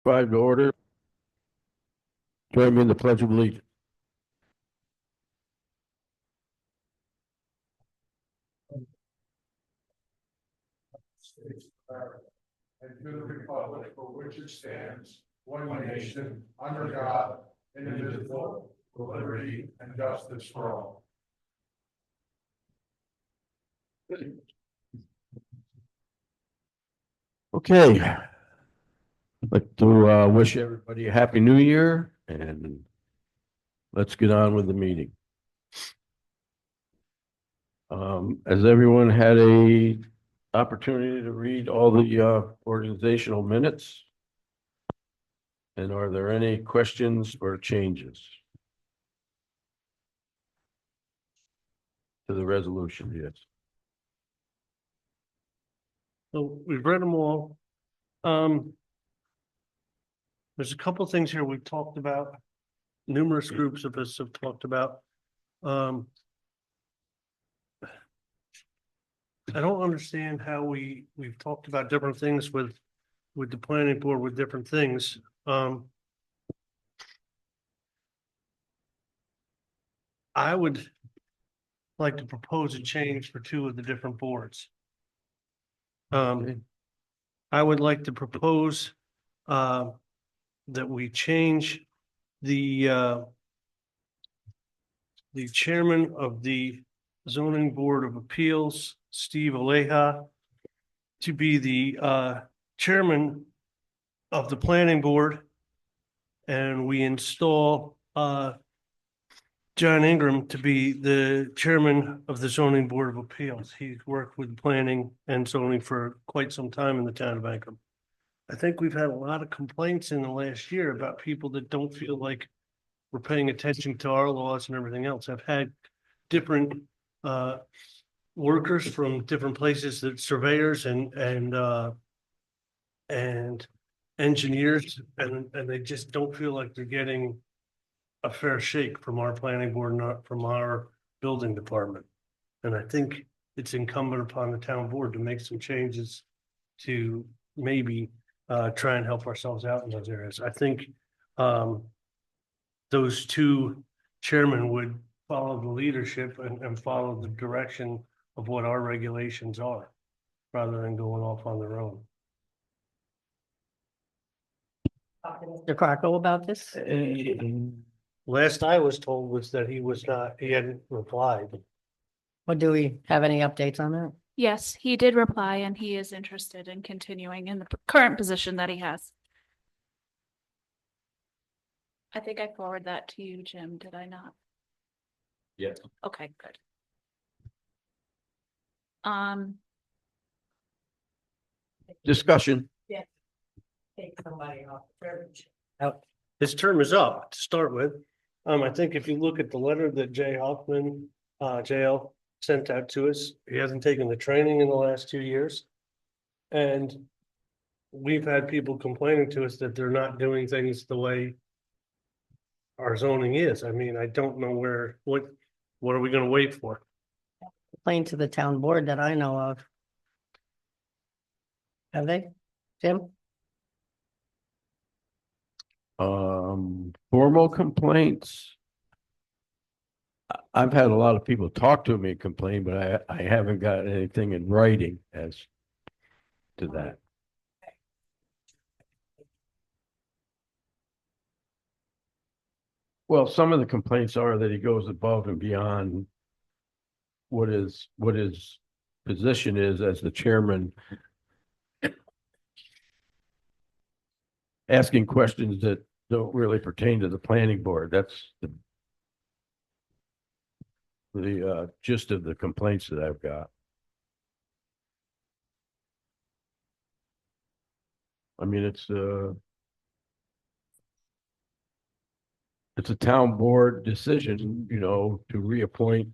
Five to order. Join me in the pledge of allegiance. States of America, and to the republic for which it stands, one nation, under God, indivisible, with liberty and justice for all. Okay. I'd like to wish everybody a happy new year and let's get on with the meeting. Has everyone had a opportunity to read all the organizational minutes? And are there any questions or changes to the resolution? Yes. So we've read them all. There's a couple of things here we've talked about. Numerous groups of us have talked about. I don't understand how we've talked about different things with the planning board with different things. I would like to propose a change for two of the different boards. I would like to propose that we change the chairman of the zoning board of appeals, Steve Aleja, to be the chairman of the planning board. And we install John Ingram to be the chairman of the zoning board of appeals. He's worked with planning and zoning for quite some time in the town of Ingram. I think we've had a lot of complaints in the last year about people that don't feel like we're paying attention to our laws and everything else. I've had different workers from different places, that surveyors and engineers, and they just don't feel like they're getting a fair shake from our planning board, not from our building department. And I think it's incumbent upon the town board to make some changes to maybe try and help ourselves out in those areas. I think those two chairmen would follow the leadership and follow the direction of what our regulations are, rather than going off on their own. Talk to Mr. Clarko about this? Last I was told was that he hadn't replied. Or do we have any updates on that? Yes, he did reply and he is interested in continuing in the current position that he has. I think I forwarded that to you, Jim, did I not? Yes. Okay, good. Discussion. Take somebody off the privilege. His term is up to start with. I think if you look at the letter that Jay Hoffman, JL sent out to us, he hasn't taken the training in the last 2 years. And we've had people complaining to us that they're not doing things the way our zoning is. I mean, I don't know what are we gonna wait for? Complain to the town board that I know of. Have they, Jim? Formal complaints. I've had a lot of people talk to me and complain, but I haven't got anything in writing as to that. Well, some of the complaints are that he goes above and beyond what his position is as the chairman, asking questions that don't really pertain to the planning board. That's the gist of the complaints that I've got. I mean, it's a town board decision, you know, to reappoint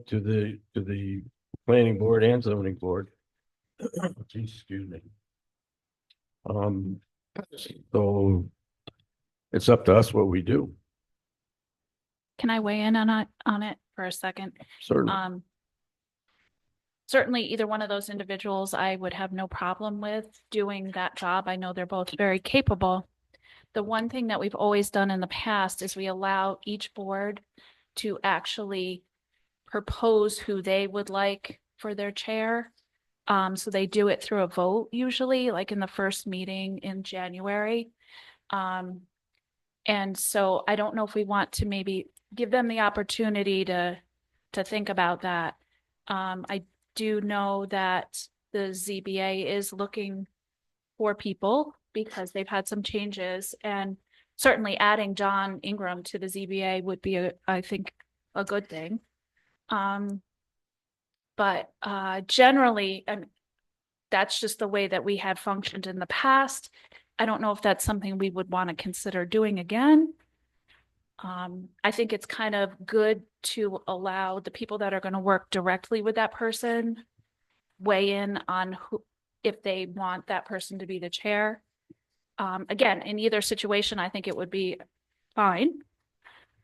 to the planning board and zoning board. Geez, excuse me. So it's up to us what we do. Can I weigh in on it for a second? Certainly. certainly either one of those individuals, I would have no problem with doing that job. I know they're both very capable. The one thing that we've always done in the past is we allow each board to actually propose who they would like for their chair. So they do it through a vote usually, like in the first meeting in January. And so I don't know if we want to maybe give them the opportunity to think about that. I do know that the ZBA is looking for people because they've had some changes, and certainly adding John Ingram to the ZBA would be, I think, a good thing. But generally, and that's just the way that we had functioned in the past. I don't know if that's something we would want to consider doing again. I think it's kind of good to allow the people that are going to work directly with that person weigh in on who, if they want that person to be the chair. Again, in either situation, I think it would be fine,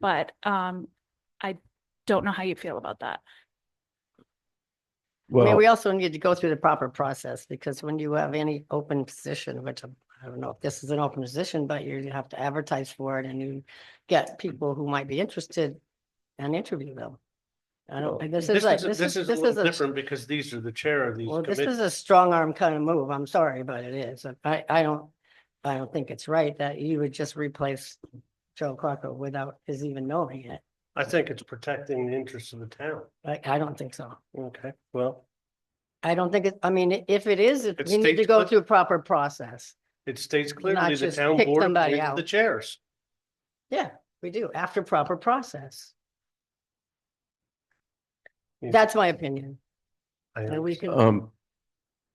but I don't know how you feel about that. I mean, Well, we also need to go through the proper process, because when you have any open position, which I don't know if this is an open position, but you have to advertise for it and you get people who might be interested and interview them. I don't, Well, this is like, This is a little different because these are the chair of these well, this is committees. a strong arm kind of move. I'm sorry, but it is. I don't think it's right that you would just replace Joe Clarko without his even knowing it. I think it's protecting the interests of the town. I don't think so. Okay, well, I don't think it, I mean, if it is, It we need to states go clear- through proper process. it states Not clearly the just town pick board somebody appoints the out. chairs. Yeah, we do, after proper process. Yeah. That's my opinion. I And we can,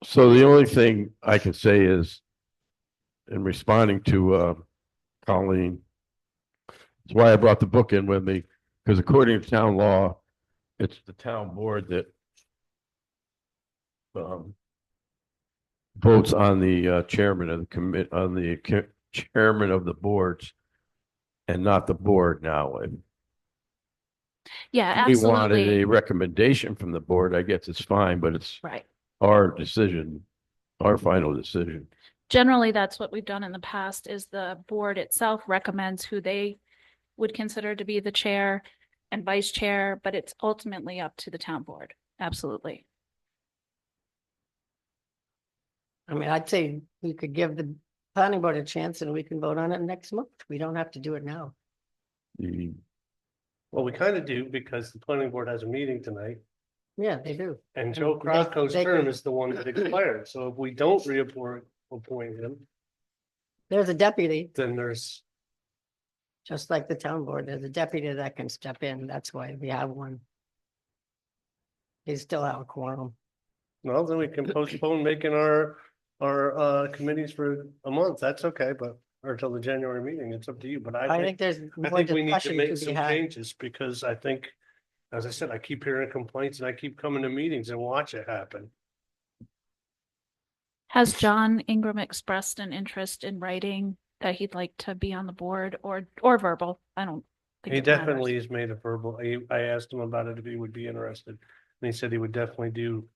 so the only thing I can say is, in responding to, Colleen, that's why I brought the book in with me, because according to town law, it's the town board that votes on the chairman of the on the chairman of the boards, and not the board now. And Yeah, we wanted absolutely. a recommendation from the board, I guess it's fine, but it's Right. our decision, our final decision. Generally, that's what we've done in the past is the board itself recommends who they would consider to be the chair and vice chair, but it's ultimately up to the town board. Absolutely. I mean, I'd say we could give the planning board a chance and we can vote on it next month. We don't have to do it now. The Well, we kind of do because the planning board has a meeting tonight Yeah, they do. and Joe They- Crocco's they term can- is the one that expired. So if we don't appoint him, There's a deputy, then there's, just like the town board. There's a deputy that can step in. That's why we have one. He's still out of quorum. well, then we can postpone making our committees for a month. That's okay, but or till the January meeting. It's up to you, but I think there's I more think we need to discussion make to some be had. changes because I think, as I said, I keep hearing complaints and I keep coming to meetings and watch it happen. Has John Ingram expressed an interest in writing that he'd like to be on the board or verbal? I don't think He it matters. definitely has made a verbal, I asked him about it if he would be interested. And he said he would definitely do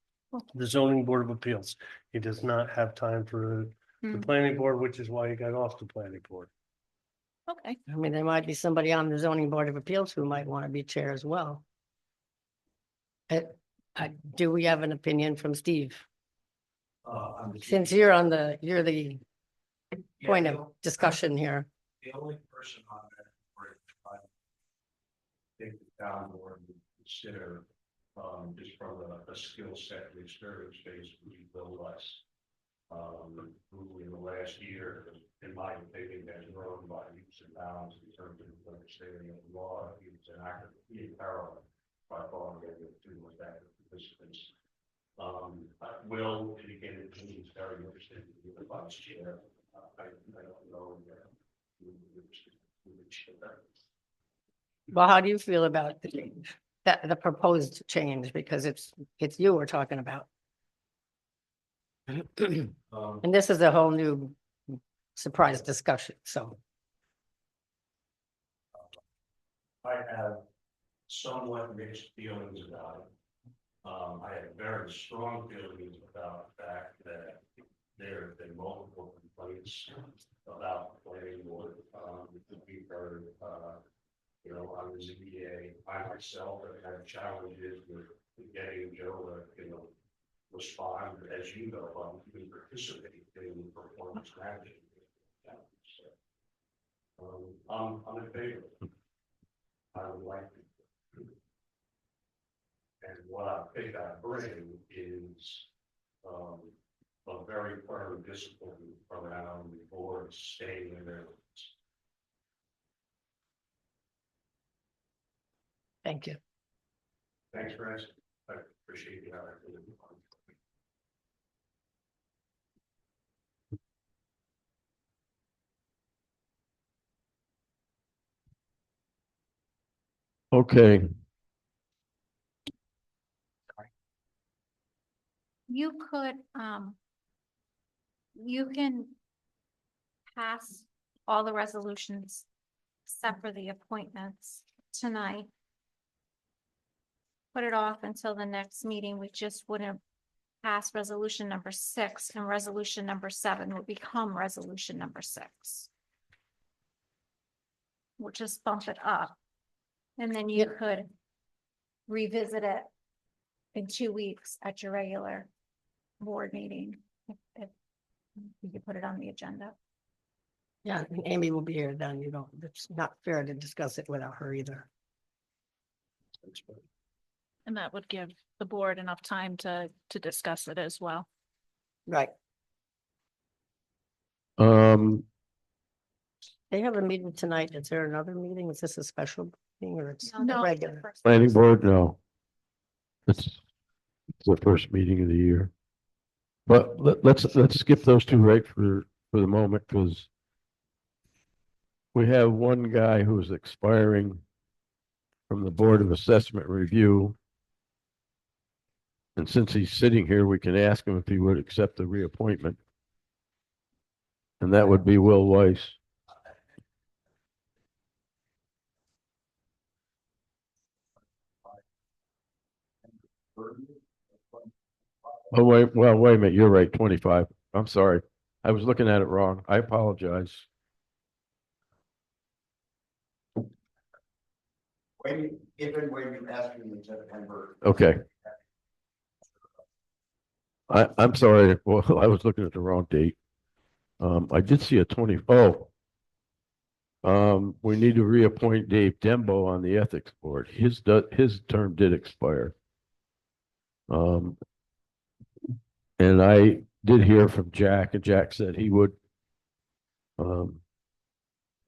the zoning board of appeals. He does not have time for the Hmm. planning board, which is why he got off the planning board. Okay. I mean, there might be somebody on the zoning board of appeals who might want to be chair as well. Do we have an opinion from Steve? Since you're you're the point of discussion here. The only person on that board, I think the town board would consider, just from a skill set and experience base, would be Bill West. Who in the last year, in my opinion, has grown by leaps and bounds in terms of understanding of the law. He was an active, he and Carol, by far, the two most active participants. Will indicated to me he's very interested in being the vice chair. I don't know. Well, how do you feel about the change? That the proposed change, because it's you we're talking about. And this is a whole new surprise discussion, so. I have somewhat mixed feelings about it. I have very strong feelings about the fact that there have been multiple complaints about the planning board, to be heard, on the ZBA. I myself have had challenges with getting Joe to, respond, as you know, we participate in performance management. So, I'm in favor. I would like to. And what I think I bring is, a very firm discipline around the board staying in their. Thank you. Thanks, Chris. I appreciate you. Okay, You could, you can pass all the resolutions except for the appointments tonight. Put it off until the next meeting. We just wouldn't pass resolution number 6, and resolution number 7 would become resolution number 6. We'll just bump it up. And then you could revisit it in 2 weeks at your regular board meeting. If you could put it on the agenda. Yeah, and Amy will be here then. It's not fair to discuss it without her either. And that would give the board enough time to discuss it as well. Right. They have a meeting tonight. Is there another meeting? Is this a special meeting or it's No, a that's the regular? first planning one. board, no. It's the first meeting of the year. But let's skip those two right for the moment, because we have one guy who's expiring from the Board of Assessment Review. And since he's sitting here, we can ask him if he would accept the reappointment. And that would be Will Weiss. Oh, wait a minute, you're right, 25. I'm sorry. I was looking at it wrong. I apologize. Given when you asked me in September. Okay. I'm sorry. Well, I was looking at the wrong date. I did see a 20. Oh. We need to reappoint Dave Dembo on the Ethics Board. His term did expire. And I did hear from Jack, and Jack said he would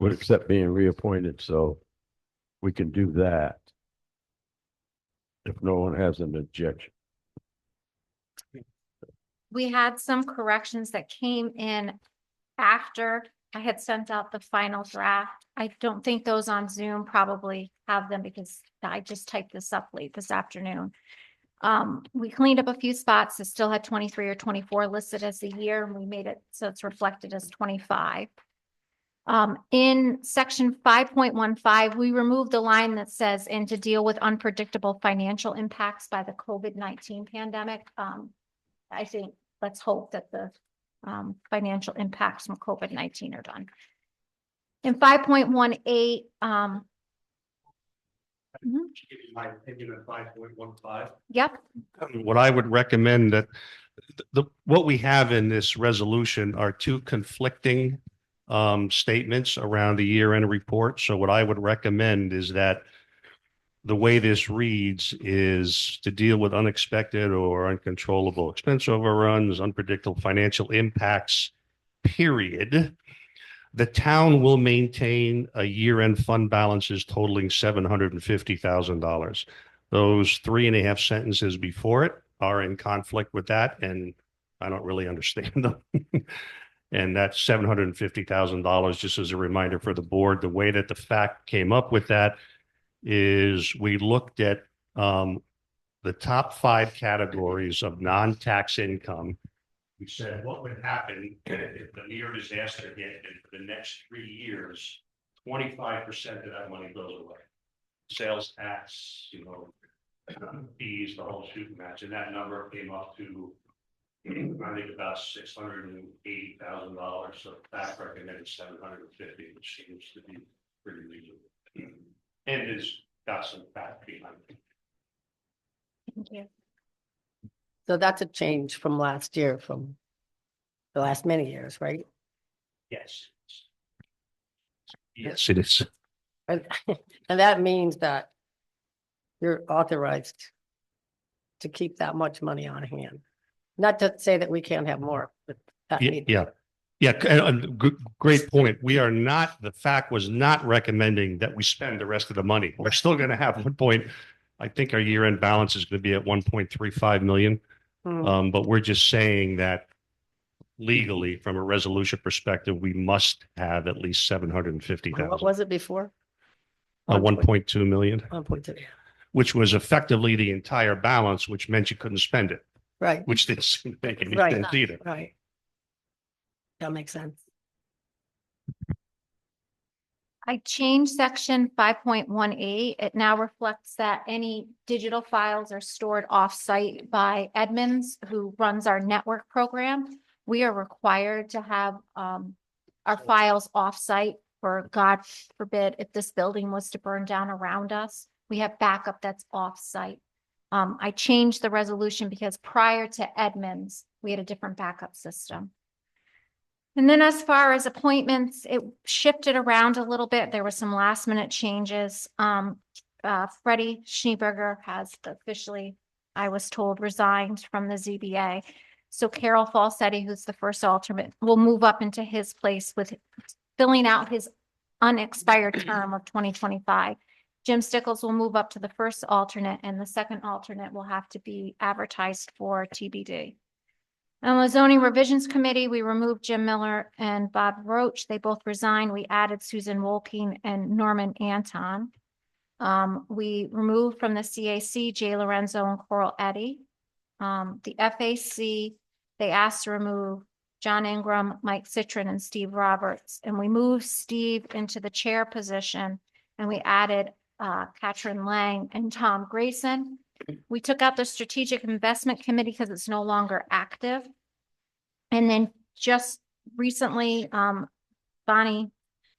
accept being reappointed, so we can do that if no one has an objection. We had some corrections that came in after I had sent out the final draft. I don't think those on Zoom probably have them because I just typed this up late this afternoon. We cleaned up a few spots that still had 23 or 24 listed as the year, and we made it so it's reflected as 25. In section 5.15, we removed the line that says, and to deal with unpredictable financial impacts by the COVID-19 pandemic. I think, let's hope that the financial impacts from COVID-19 are done. In 5.18, My opinion of 5.15. yep, What I would recommend that what we have in this resolution are two conflicting statements around the year-end report. So what I would recommend is that the way this reads is to deal with unexpected or uncontrollable expense overruns, unpredictable financial impacts, period. The town will maintain a year-end fund balances totaling $750,000. Those 3.5 sentences before it are in conflict with that, and I don't really understand them. And that's $750,000, just as a reminder for the board. The way that the fact came up with that is we looked at the top 5 categories of non-tax income. We said, what would happen if the near disaster hit and for the next 3 years, 25% of that money goes away? Sales tax, fees, the whole shooting match, and that number came up to, I think about $680,000, so back recommended $750, which seems to be pretty reasonable. And it's got some back behind it. Thank you. So that's a change from last year, from the last many years, right? Yes. Yes, it is. And and that means that you're authorized to keep that much money on hand. Not to say that we can't have more, but that need- Great point. We are not, the fact was not recommending that we spend the rest of the money. We're still going to have 1 I think our year-end balance is going to be at 1.35 million. Hmm. But we're just saying that legally, from a resolution perspective, we must have at least What 750,000, was it before? 1.2 million, 1.2, which was effectively the entire balance, which meant you couldn't spend it, right, which didn't make any Right. sense either. right. That makes sense. I changed section 5.18. It now reflects that any digital files are stored off-site by Edmunds, who runs our network program. We are required to have our files off-site for, God forbid, if this building was to burn down around us, we have backup that's off-site. I changed the resolution because prior to Edmunds, we had a different backup system. And then as far as appointments, it shifted around a little bit. There were some last minute changes. Freddie Schneeberger has officially, I was told, resigned from the ZBA. So Carol Falsetti, who's the first alternate, will move up into his place with filling out his unexpired term of 2025. Jim Stickles will move up to the first alternate, and the second alternate will have to be advertised for TBD. On the zoning revisions committee, we removed Jim Miller and Bob Roach. They both resigned. We added Susan Wolking and Norman Anton. We removed from the CAC Jay Lorenzo and Coral Eddy. The FAC, they asked to remove John Ingram, Mike Citron, and Steve Roberts. And we moved Steve into the chair position, and we added Katrin Lang and Tom Grayson. We took out the strategic investment committee because it's no longer active. And then just recently, Bonnie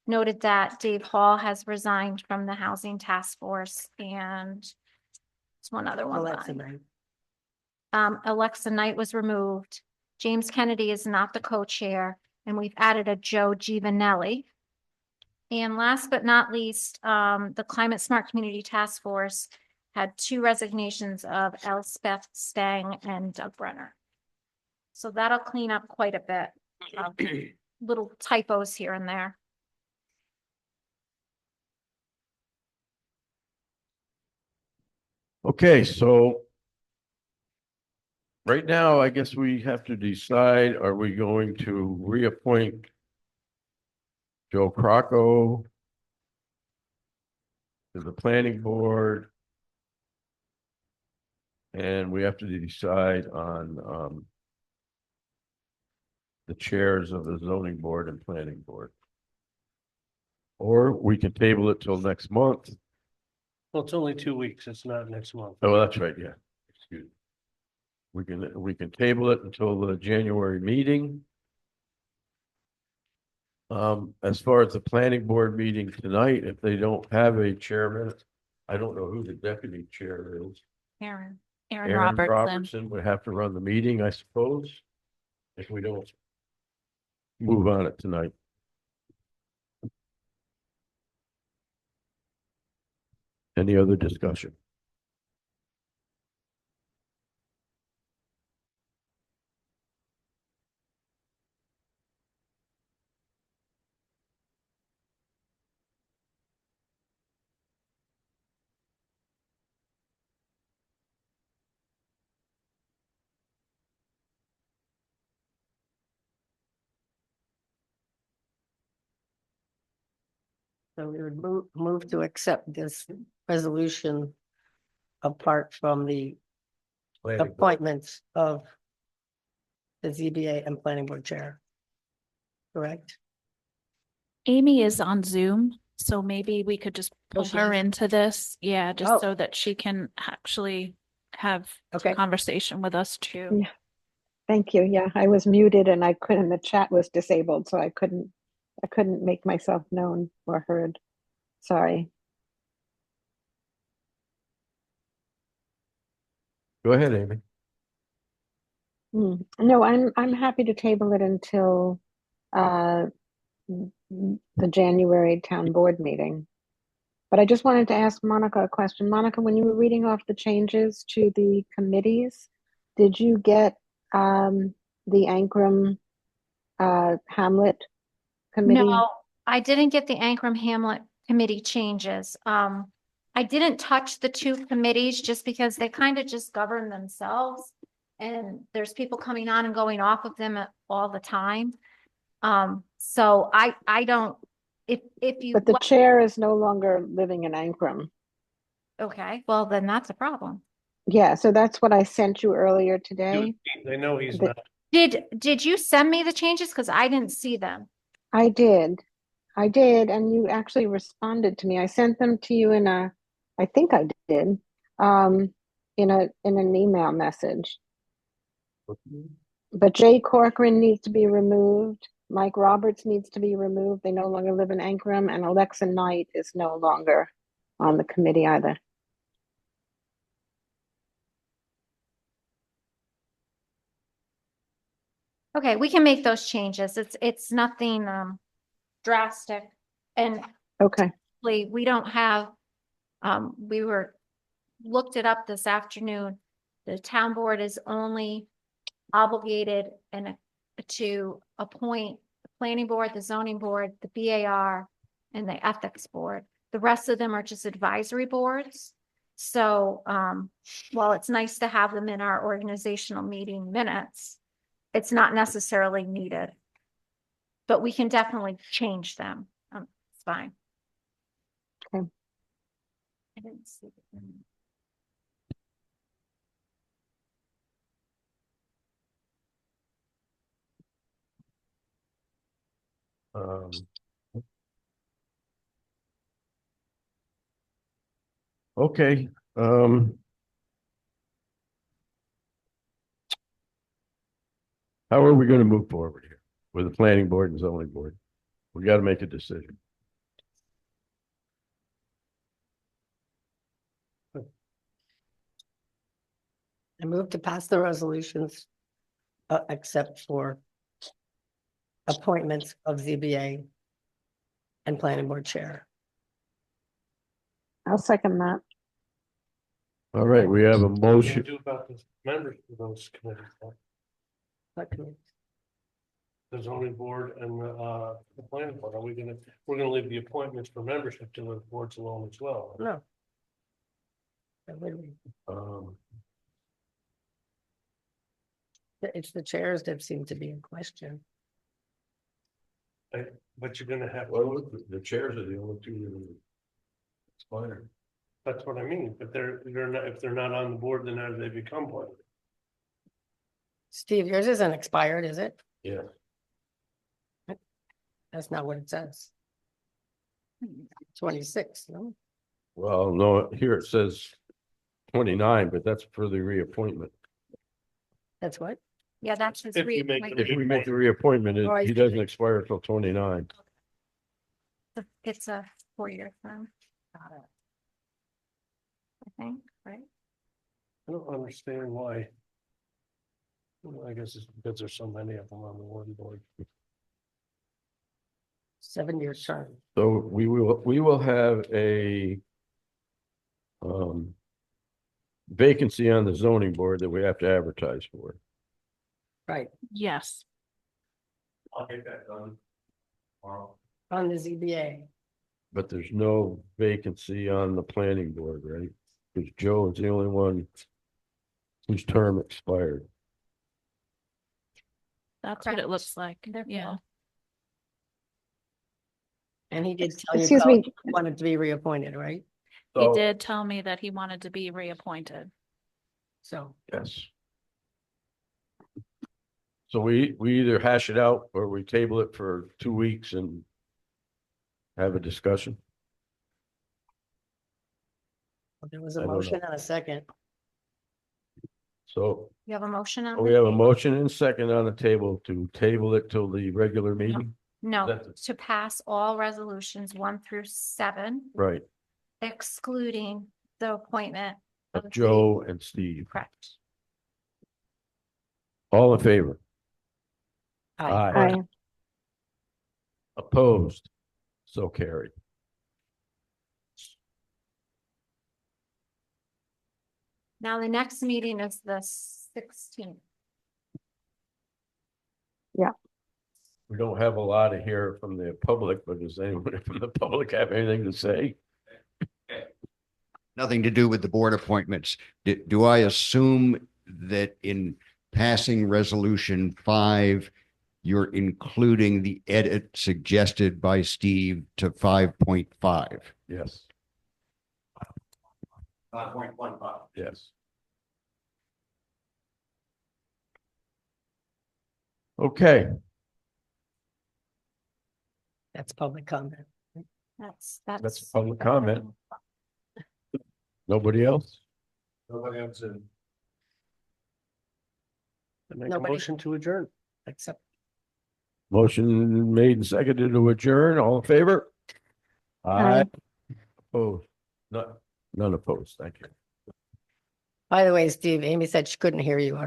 noted that Dave Hall has resigned from the housing task force, and it's one other one. Alexa, Bonnie. man. Alexa Knight was removed. James Kennedy is not the co-chair, and we've added a Joe Giovanelli. And last but not least, the Climate Smart Community Task Force had 2 resignations of Elspeth Stang and Doug Brenner. So that'll clean up quite a bit of little typos here and there. Okay, so right now, I guess we have to decide, are we going to reappoint Joe Crocco to the planning board? And we have to decide on the chairs of the zoning board and planning board. Or we can table it till next month. Well, it's only 2 weeks. It's not next month. Oh, that's right, yeah. Excuse me. We can table it until the January meeting. As far as the planning board meeting tonight, if they don't have a chairman, I don't know who the deputy chair is. Aaron Aaron Robertson. Robertson would have to run the meeting, I suppose, if we don't move on it tonight. Any other discussion? So we would move to accept this resolution apart from the Planning board. appointments of the ZBA and planning board chair. Correct? Amy is on Zoom. So maybe we could just Oh, pull she her is? into this, yeah, Oh. just so that she can actually have Okay. conversation with us too. Yeah. Thank you. Yeah, I was muted and I couldn't, the chat was disabled, so I couldn't make myself known or heard. Sorry. Go ahead, Amy. No, I'm happy to table it until uh the January town board meeting. But I just wanted to ask Monica a question. Monica, when you were reading off the changes to the committees, did you get the Ankrum Hamlet committee? No, I didn't get the Ankrum Hamlet committee changes. I didn't touch the two committees just because they kind of just govern themselves. And there's people coming on and going off of them all the time. So I don't, if you, But the chair is no longer living in Ankrum. okay, well, then that's a problem. Yeah, so that's what I sent you earlier today. They know he's The- not. Did you send me the changes? Because I didn't see them. I did, and you actually responded to me. I sent them to you I think I did, in an email message. But Jay Corcoran needs to be removed. Mike Roberts needs to be removed. They no longer live in Ankrum, and Alexa Knight is no longer on the committee either. Okay, we can make those changes. It's nothing drastic. And Okay, we don't have, looked it up this afternoon. The town board is only obligated to appoint the planning board, the zoning board, the BAR, and the ethics board. The rest of them are just advisory boards. So, while it's nice to have them in our organizational meeting minutes, it's not necessarily needed. But we can definitely change them. It's fine. Okay. I didn't see it. Um, Okay, how are we gonna move forward here with the planning board and zoning board? We gotta make a decision. I move to pass the resolutions, except for appointments of ZBA and planning board chair. I'll second that. All right, we have a What do you motion. do about the members of those committees, What committee? the zoning board and the planning board? We're gonna leave the appointments for membership to the boards alone as well. No. That would be- Um, It's the chairs that seem to be in question. But you're gonna have, well, the chairs are the only two that are expired. that's what I mean, but they're not, if they're not on the board, then how do they become one? Steve, yours isn't expired, is it? Yeah. That's not what it says. 26, no? Well, no, here it says 29, but that's for the reappointment. That's what? Yeah, that's his If you make the reappointment. If we make the reappointment, Oh, I he doesn't expire till 29. It's a 4-year term. I think, right? I don't understand why. Well, I guess it's because there's so many of them on the one board. 7-year term. So we will have a vacancy on the zoning board that we have to advertise for. Right, Yes, I'll get that done tomorrow. on the ZBA. But there's no vacancy on the planning board, right? Because Joe is the only one whose term expired. that's what it Correct. looks like. They're Yeah. full. And he did tell you Excuse about me. he wanted to be reappointed, right? He So- did tell me that he wanted to be reappointed. So Yes. So we either hash it out or we table it for 2 weeks and have a discussion. There was a I don't know. motion and a second. So You have a motion on? we the have a table? motion and second on the table to table it till the regular meeting, No, That's- to pass all resolutions 1 through 7, right, excluding the appointment of Joe and Steve. Correct. All in favor? Aye. Aye. Opposed? So carried. Now, the next meeting is the 16th. We don't have a lot to hear from the public, but does anyone from the public have anything to say? Nothing to do with the board appointments. Do I assume that in passing resolution 5, you're including the edit suggested by Steve to 5.5? Yes, 5.15. yes. Okay, That's public comment. That's public comment. Nobody else? Nobody else in. I make a Nobody. motion to adjourn. Except, Motion made and seconded to adjourn. All in favor? Aye. Opposed? None opposed. Thank you. by the way, Steve, Amy said she couldn't hear you at all.